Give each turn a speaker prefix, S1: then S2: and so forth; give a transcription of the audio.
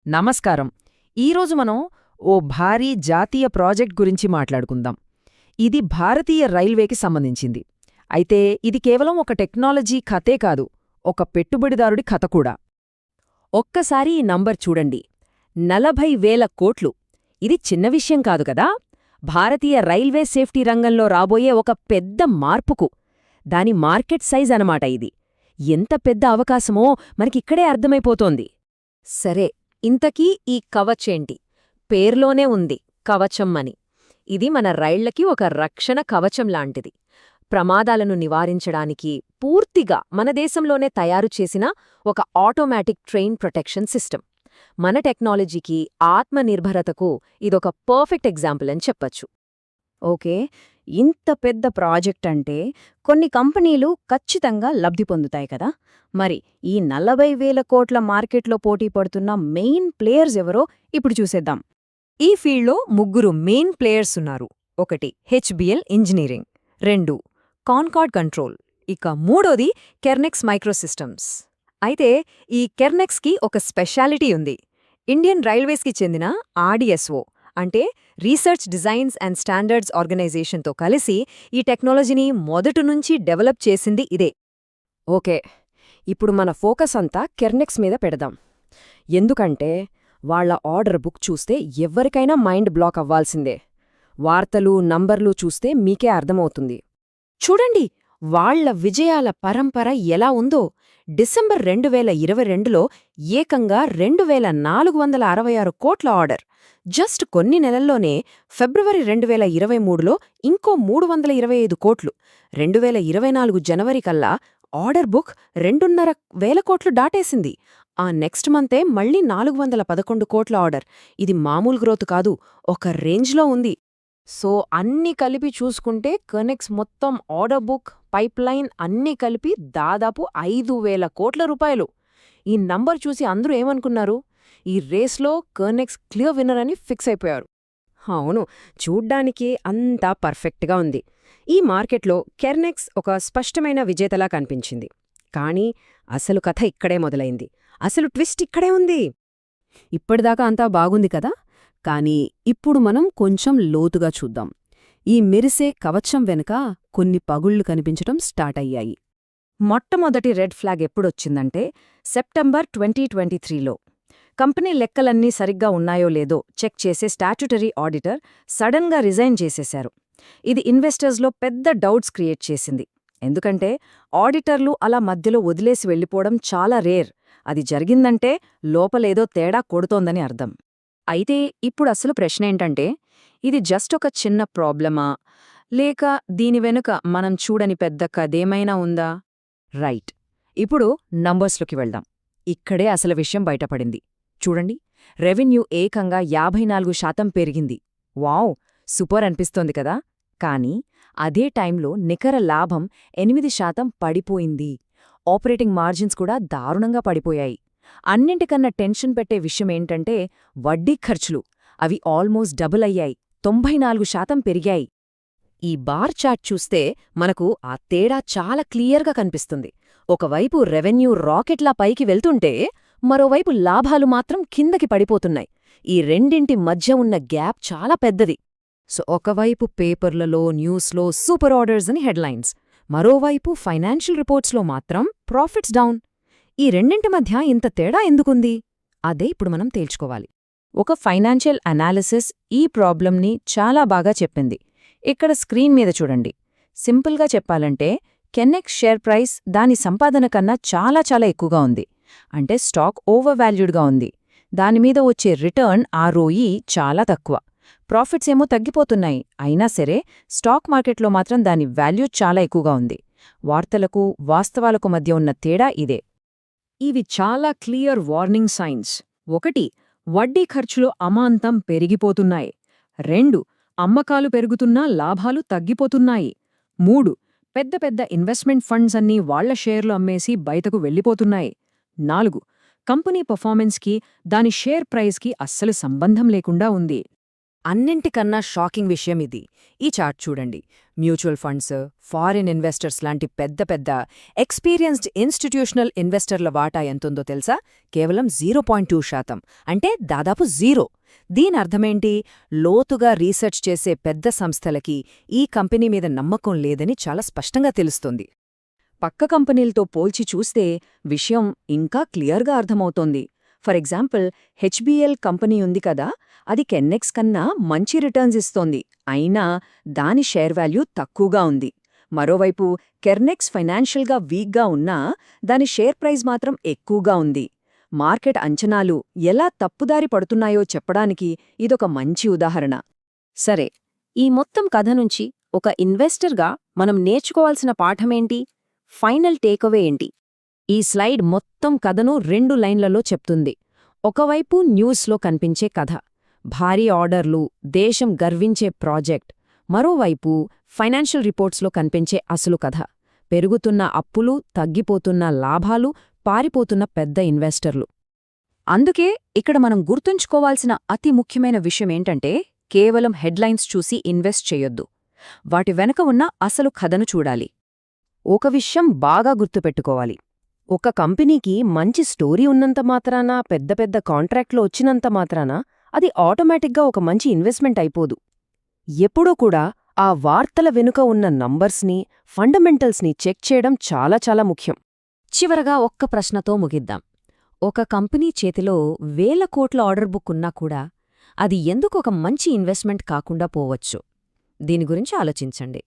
S1: నమస్కారం. ఈరోజు మనం ఓ భారీ జాతీయ ప్రాజెక్ట్ గురించి మాట్లాడుకుందాం. ఇది భారతీయ రైల్వేకి సంబంధించింది. అయితే ఇది కేవలం ఒక టెక్నాలజీ కథే కాదు, ఒక పెట్టుబడిదారుడి కథ కూడా. ఒక్కసారి ఈ నంబర్ చూడండి, 40,000 కోట్లు. ఇది చిన్న విషయం కాదు కదా. భారతీయ రైల్వే సేఫ్టీ రంగంలో రాబోయే ఒక పెద్ద మార్పుకు దాని మార్కెట్ సైజ్ అనమాట ఇది. ఎంత పెద్ద అవకాశమో మనకిక్కడే అర్థమైపోతోంది. సరే, ఇంతకీ ఈ కవచేంటి? పేర్లోనే ఉంది కవచం అని. ఇది మన రైళ్లకి ఒక రక్షణ కవచం లాంటిది. ప్రమాదాలను నివారించడానికి పూర్తిగా మన దేశంలోనే తయారు చేసిన ఒక ఆటోమేటిక్ ట్రైన్ ప్రొటెక్షన్ సిస్టమ్. మన టెక్నాలజీకి, ఆత్మనిర్భరతకు ఇదొక పర్ఫెక్ట్ ఎగ్జాంపుల్ అని చెప్పచ్చు.
S2: ఓకే, ఇంత పెద్ద ప్రాజెక్ట్ అంటే కొన్ని కంపెనీలు ఖచ్చితంగా లబ్ధి పొందుతాయి కదా. మరి ఈ 40,000 కోట్ల మార్కెట్లో పోటీ పడుతున్న మెయిన్ ప్లేయర్స్ ఎవరో ఇప్పుడు చూసేద్దాం.
S1: ఈ ఫీల్డ్లో ముగ్గురు మెయిన్ ప్లేయర్స్ ఉన్నారు. ఒకటి హెచ్బిఎల్ ఇంజనీరింగ్, 2 కాన్కార్డ్ కంట్రోల్, ఇక 3ది కెర్నెక్స్ మైక్రోసిస్టమ్స్. అయితే ఈ కెర్నెక్స్కి ఒక స్పెషాలిటీ ఉంది. ఇండియన్ రైల్వేస్కి చెందిన ఆర్డీఎస్ఓ అంటే రీసెర్చ్ డిజైన్స్ అండ్ స్టాండర్డ్స్ ఆర్గనైజేషన్తో కలిసి ఈ టెక్నాలజీని మొదటి డెవలప్ చేసింది ఇదే. ఓకే, ఇప్పుడు మన ఫోకస్ అంతా కెర్నెక్స్ మీద పెడదాం. ఎందుకంటే వాళ్ల ఆర్డర్ బుక్ చూస్తే ఎవ్వరికైనా మైండ్ బ్లాక్ అవ్వాల్సిందే. వార్తలు, నంబర్లు చూస్తే మీకే అర్థమవుతుంది. చూడండి, వాళ్ల విజయాల పరంపర ఎలా ఉందో. డిసెంబర్ 2022లో ఏకంగా 2,466 కోట్ల ఆర్డర్. జస్ట్ కొన్ని నెలల్లోనే ఫిబ్రవరి 2023లో ఇంకో 325 కోట్లు. 2024 జనవరి కల్లా ఆర్డర్ బుక్ 2,500 కోట్లు దాటేసింది. ఆ నెక్స్ట్ మంతే మళ్లీ 411 కోట్ల ఆర్డర్. ఇది మామూలు గ్రోత్ కాదు, ఒక రేంజ్లో ఉంది. సో అన్నీ కలిపి చూసుకుంటే కెర్నెక్స్ మొత్తం ఆర్డర్ బుక్, పైప్లైన్ అన్నీ కలిపి దాదాపు 5,000 కోట్ల రూపాయలు. ఈ నంబర్ చూసి అందరూ ఏమనుకున్నారు? ఈ రేస్లో కెర్నెక్స్ క్లియర్ విన్నర్ అని ఫిక్స్ అయిపోయారు. అవును, చూడ్డానికి అంతా పర్ఫెక్ట్గా ఉంది. ఈ మార్కెట్లో కెర్నెక్స్ ఒక స్పష్టమైన విజేతలా కనిపించింది. కానీ అసలు కథ ఇక్కడే మొదలైంది. అసలు ట్విస్ట్ ఇక్కడే ఉంది. ఇప్పటిదాకా అంతా బాగుంది కదా, కానీ ఇప్పుడు మనం కొంచెం లోతుగా చూద్దాం. ఈ మెరిసే కవచం వెనుక కొన్ని పగుళ్లు కనిపించటం స్టార్ట్ అయ్యాయి. మొట్టమొదటి రెడ్ ఫ్లాగ్ ఎప్పుడొచ్చిందంటే సెప్టెంబర్ 2023లో. కంపెనీ లెక్కలన్నీ సరిగ్గా ఉన్నాయో లేదో చెక్ చేసే స్టాట్యుటరీ ఆడిటర్ సడన్గా రిజైన్ చేసేశారు. ఇది ఇన్వెస్టర్స్లో పెద్ద డౌట్స్ క్రియేట్ చేసింది. ఎందుకంటే ఆడిటర్లు అలా మధ్యలో వదిలేసి వెళ్ళిపోవడం చాలా రేర్. అది జరిగిందంటే లోపలేదో తేడా కొడుతోందని అర్థం. అయితే ఇప్పుడు అసలు ప్రశ్నేంటంటే, ఇది జస్ట్ ఒక చిన్న ప్రాబ్లమా, లేక దీని వెనుక మనం చూడని పెద్ద కథేమైనా ఉందా? రైట్, ఇప్పుడు నంబర్స్లోకి వెళ్దాం. ఇక్కడే అసలు విషయం బయటపడింది. చూడండి, రెవెన్యూ ఏకంగా 54% పెరిగింది. వావ్, సూపర్ అనిపిస్తోంది కదా. కానీ అదే టైంలో నికర లాభం 8% పడిపోయింది. ఆపరేటింగ్ మార్జిన్స్ కూడా దారుణంగా పడిపోయాయి. అన్నింటికన్నా టెన్షన్ పెట్టే విషయమేంటంటే వడ్డీ ఖర్చులు. అవి ఆల్మోస్ట్ డబుల్ అయ్యాయి, 94% పెరిగాయి. ఈ బార్ చార్ట్ చూస్తే మనకు ఆ తేడా చాలా క్లియర్గా కనిపిస్తుంది. ఒకవైపు రెవెన్యూ రాకెట్లా పైకి వెళ్తుంటే, మరోవైపు లాభాలు మాత్రం కిందకి పడిపోతున్నాయి. ఈ రెండింటి మధ్య ఉన్న గ్యాప్ చాలా పెద్దది. సో ఒకవైపు పేపర్లలో, న్యూస్లో సూపర్ ఆర్డర్స్ అని హెడ్లైన్స్, మరోవైపు ఫైనాన్షియల్ రిపోర్ట్స్లో మాత్రం ప్రాఫిట్స్ డౌన్. ఈ రెండింటి మధ్య ఇంత తేడా ఎందుకుంది? అదే ఇప్పుడు మనం తేల్చుకోవాలి. ఒక ఫైనాన్షియల్ అనాలిసిస్ ఈ ప్రాబ్లంని చాలా బాగా చెప్పింది. ఇక్కడ స్క్రీన్ మీద చూడండి. సింపుల్గా చెప్పాలంటే కెర్నెక్స్ షేర్ ప్రైస్ దాని సంపాదన కన్నా చాలా చాలా ఎక్కువగా ఉంది. అంటే స్టాక్ ఓవర్ వాల్యూడ్గా ఉంది. దానిమీద వచ్చే రిటర్న్ ROE చాలా తక్కువ. ప్రాఫిట్స్ ఏమో తగ్గిపోతున్నాయి. అయినా సరే స్టాక్ మార్కెట్లో మాత్రం దాని వాల్యూ చాలా ఎక్కువగా ఉంది. వార్తలకు, వాస్తవాలకు మధ్య ఉన్న తేడా ఇదే. ఇవి చాలా క్లియర్ వార్నింగ్ సైన్స్. 1, వడ్డీ ఖర్చులు అమాంతం పెరిగిపోతున్నాయి. 2, అమ్మకాలు పెరుగుతున్నా లాభాలు తగ్గిపోతున్నాయి. 3, పెద్ద పెద్ద ఇన్వెస్ట్మెంట్ ఫండ్స్ అన్నీ వాళ్ల షేర్లు అమ్మేసి బయటకు వెళ్ళిపోతున్నాయి. 4, కంపెనీ పర్ఫార్మెన్స్కి దాని షేర్ ప్రైస్కి అస్సలు సంబంధం లేకుండా ఉంది. అన్నింటికన్నా షాకింగ్ విషయం ఇది. ఈ చార్ట్ చూడండి. మ్యూచువల్ ఫండ్స్, ఫారిన్ ఇన్వెస్టర్స్ లాంటి పెద్ద పెద్ద ఎక్స్పీరియన్స్డ్ ఇన్స్టిట్యూషనల్ ఇన్వెస్టర్ల వాటా ఎంతుందో తెలుసా? కేవలం 0.2%. అంటే దాదాపు జీరో. దీనర్థమేంటి? లోతుగా రీసెర్చ్ చేసే పెద్ద సంస్థలకి ఈ కంపెనీ మీద నమ్మకం లేదని చాలా స్పష్టంగా తెలుస్తుంది. పక్క కంపెనీలతో పోల్చి చూస్తే విషయం ఇంకా క్లియర్గా అర్థమవుతోంది. ఫర్ ఎగ్జాంపుల్, హెచ్బిఎల్ కంపెనీ ఉంది కదా, అది కెన్నెక్స్ కన్నా మంచి రిటర్న్స్ ఇస్తోంది, అయినా దాని షేర్ వాల్యూ తక్కువగా ఉంది. మరోవైపు కెర్నెక్స్ ఫైనాన్షియల్గా వీక్గా ఉన్నా దాని షేర్ ప్రైస్ మాత్రం ఎక్కువగా ఉంది. మార్కెట్ అంచనాలు ఎలా తప్పుదారి పడుతున్నాయో చెప్పడానికి ఇదొక మంచి ఉదాహరణ.
S2: సరే, ఈ మొత్తం కథ నుంచి ఒక ఇన్వెస్టర్గా మనం నేర్చుకోవాల్సిన పాఠమేంటి? ఫైనల్ టేకవే ఏంటి?
S1: ఈ స్లైడ్ మొత్తం కథను 2 లైన్లలో చెప్తుంది. ఒకవైపు న్యూస్లో కనిపించే కథ, భారీ ఆర్డర్లు, దేశం గర్వించే ప్రాజెక్ట్. మరోవైపు ఫైనాన్షియల్ రిపోర్ట్స్లో కనిపించే అసలు కథ, పెరుగుతున్న అప్పులు, తగ్గిపోతున్న లాభాలు, పారిపోతున్న పెద్ద ఇన్వెస్టర్లు. అందుకే ఇక్కడ మనం గుర్తుంచుకోవాల్సిన అతి ముఖ్యమైన విషయమేంటంటే, కేవలం హెడ్లైన్స్ చూసి ఇన్వెస్ట్ చేయొద్దు. వాటి వెనక ఉన్న అసలు కథను చూడాలి.
S2: ఒక విషయం బాగా గుర్తుపెట్టుకోవాలి. ఒక కంపెనీకి మంచి స్టోరీ ఉన్నంత మాత్రాన, పెద్ద పెద్ద కాంట్రాక్ట్లో వచ్చినంత మాత్రాన అది ఆటోమేటిక్గా ఒక మంచి ఇన్వెస్ట్మెంట్ అయిపోదు. ఎప్పుడూ కూడా ఆ వార్తల వెనుక ఉన్న నంబర్స్ని, ఫండమెంటల్స్ని చెక్ చేయడం చాలా చాలా ముఖ్యం.
S1: చివరగా ఒక్క ప్రశ్నతో ముగిద్దాం. ఒక కంపెనీ చేతిలో 1000 కోట్ల ఆర్డర్ బుక్ ఉన్నా కూడా అది ఎందుకు ఒక మంచి ఇన్వెస్ట్మెంట్ కాకుండా పోవచ్చు? దీని గురించి ఆలోచించండి.